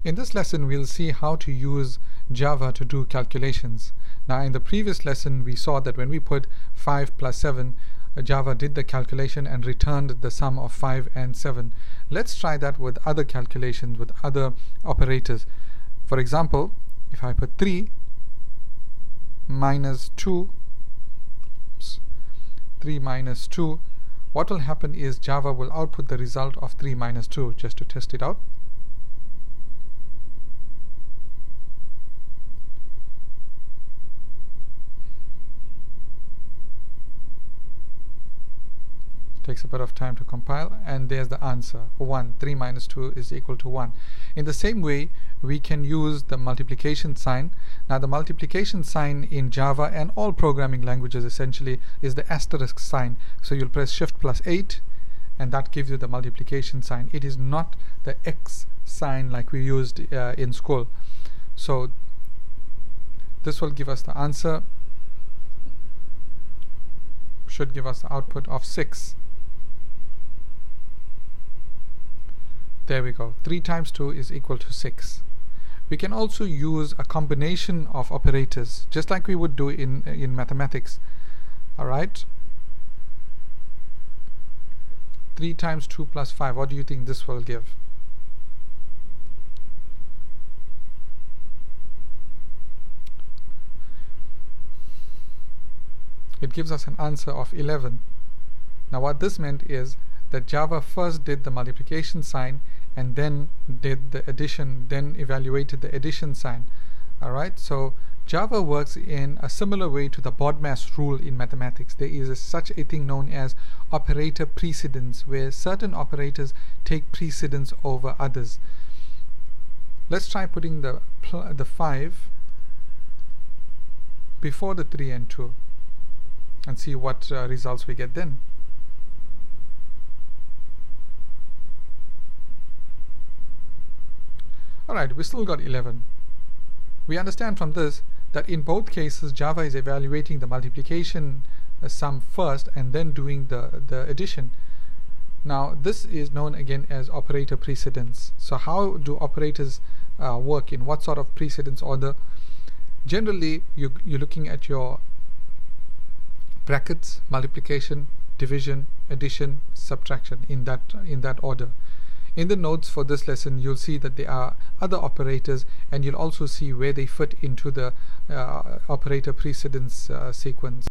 In this lesson, we'll see how to use Java to do calculations. Now, in the previous lesson, we saw that when we put 5 plus 7, Java did the calculation and returned the sum of 5 and 7. Let's try that with other calculations, with other operators. For example, if I put 3 minus 2, 3 minus 2, what will happen is Java will output the result of 3 minus 2, just to test it out. Takes a bit of time to compile, and there's the answer, 1. 3 minus 2 is equal to 1. In the same way, we can use the multiplication sign. Now, the multiplication sign in Java and all programming languages essentially is the asterisk sign. So you'll press Shift plus 8 and that gives you the multiplication sign. It is not the X sign like we used in school. So this will give us the answer, should give us the output of 6. There we go. 3 times 2 is equal to 6. We can also use a combination of operators, just like we would do in mathematics. Alright? 3 times 2 plus 5. What do you think this will give? It gives us an answer of 11. Now, what this meant is that Java first did the multiplication sign and then did the addition, then evaluated the addition sign. Alright, so Java works in a similar way to the BODMAS rule in mathematics. There is such a thing known as operator precedence, where certain operators take precedence over others. Let's try putting the 5 before the 3 and 2 and see what results we get then. Alright, we still got 11. We understand from this that in both cases Java is evaluating the multiplication sum first and then doing the addition. Now this is known again as operator precedence. So how do operators work? In what sort of precedence order? Generally you're looking at your brackets, multiplication, division, addition, subtraction in that order. In the notes for this lesson, you'll see that there are other operators, and you'll also see where they fit into the operator precedence sequence.